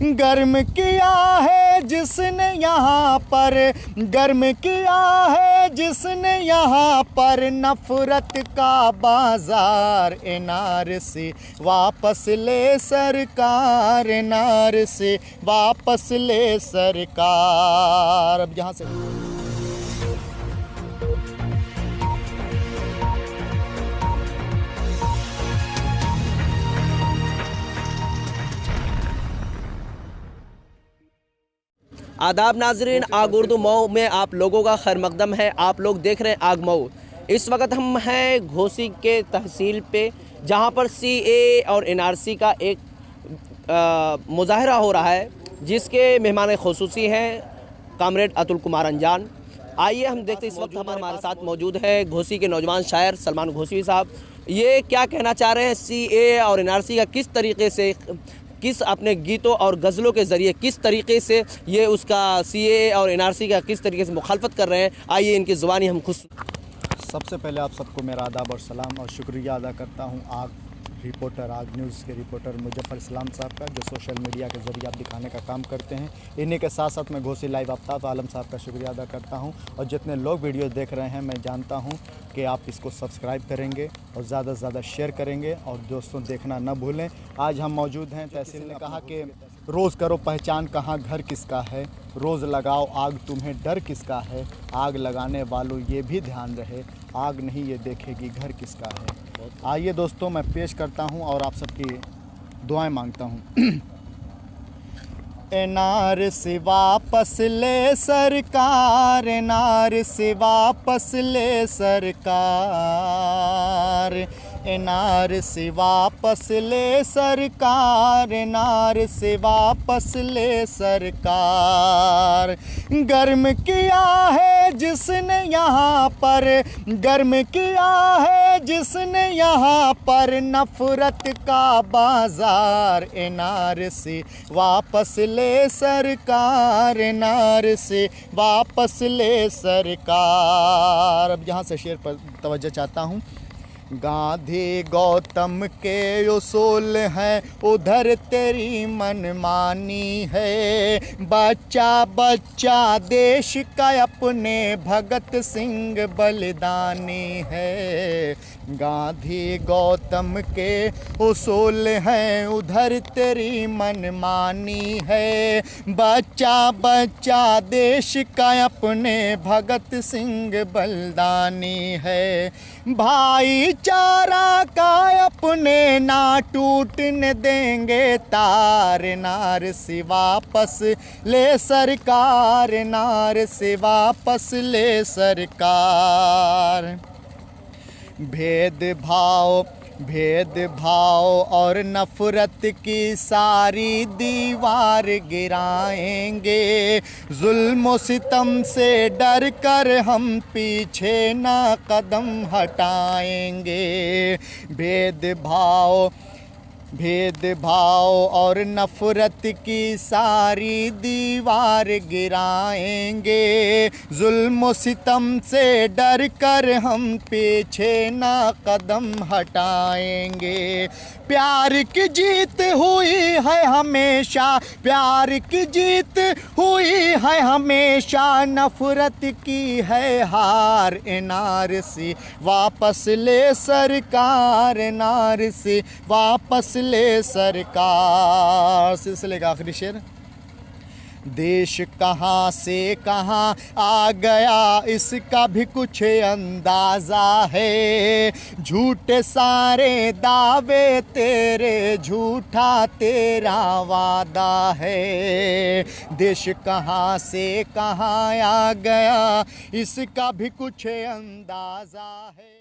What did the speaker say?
गर्म किया है जिसने यहाँ पर, गर्म किया है जिसने यहाँ पर नफरत का बाजार। एनआरसी वापस ले सरकार, एनआरसी वापस ले सरकार। अब यहाँ से आदाब नाजरीन, आग उर्दू मऊ में आप लोगों का खैर मकदम है। आप लोग देख रहे हैं आग मऊ। इस वक्त हम हैं घोसी के तहसील पे, जहां पर सीए और एनआरसी का एक मुजाहरा हो रहा है, जिसके मेहमान खुसूसी हैं कामरेड अतुल कुमार अंजान। आइए हम देखते हैं। इस वक्त हमारे साथ मौजूद है घोसी के नौजवान शायर सलमान घोसी साहब। ये क्या कहना चाह रहे हैं सीए और एनआरसी का, किस तरीके से, किस अपने गीतों और गज़लों के ज़रिए किस तरीके से ये उसका सीए और एनआरसी का किस तरीके से मुखालफत कर रहे हैं। आइए इनकी ज़ुबानी हम खुश। सबसे पहले आप सबको मेरा आदाब और सलाम और शुक्रिया अदा करता हूँ आग रिपोर्टर, आग न्यूज़ के रिपोर्टर मुजफ्फर इस्लाम साहब का, जो सोशल मीडिया के ज़रिए आप दिखाने का काम करते हैं। इन्हीं के साथ साथ मैं घोसी लाइव आफ्ताब आलम साहब का शुक्रिया अदा करता हूं। और जितने लोग वीडियो देख रहे हैं, मैं जानता हूं कि आप इसको सब्सक्राइब करेंगे और ज़्यादा से ज़्यादा शेयर करेंगे और दोस्तों देखना न भूलें। आज हम मौजूद हैं, तहसील ने कहा कि रोज़ करो पहचान कहाँ घर किसका है, रोज़ लगाओ आग तुम्हें डर किसका है, आग लगाने वालों ये भी ध्यान रहे, आग नहीं ये देखेगी घर किसका है। आइए दोस्तों, मैं पेश करता हूं और आप सबकी दुआएं मांगता हूं। एनआरसी वापस ले सरकार, एनआरसी वापस ले सरकार, एनआरसी वापस ले सरकार, एनआरसी वापस ले सरकार। गर्म किया है जिसने यहाँ पर, गर्म किया है जिसने यहाँ पर नफरत का बाजार। एनआरसी वापस ले सरकार, एनआरसी वापस ले सरकार। अब यहाँ से शेर पर तवज्जो चाहता हूँ। गांधी गौतम के उसूल हैं, उधर तेरी मनमानी है, बच्चा बच्चा देश का अपने भगत सिंह बलिदानी है। गांधी गौतम के उसूल हैं, उधर तेरी मनमानी है, बच्चा बच्चा देश का अपने भगत सिंह बलिदानी है। भाईचारा का अपने ना टूटने देंगे तार। एनआरसी वापस ले सरकार, एनआरसी वापस ले सरकार। भेदभाव और नफरत की सारी दीवार गिराएंगे, जुल्म सितम से डर कर हम पीछे ना कदम हटाएंगे। भेदभाव और नफरत की सारी दीवार गिराएंगे, जुल्म सितम से डर कर हम पीछे ना कदम हटाएंगे। प्यार की जीत हुई है हमेशा, प्यार की जीत हुई है हमेशा, नफरत की है हार। एनआरसी वापस ले सरकार, एनआरसी वापस ले सरकार। सिलसिले का आखिरी शेर। देश कहाँ से कहाँ आ गया इसका भी कुछ अंदाज़ा है, झूठे सारे दावे तेरे, झूठा तेरा वादा है। देश कहाँ से कहाँ आ गया इसका भी कुछ अंदाज़ा है।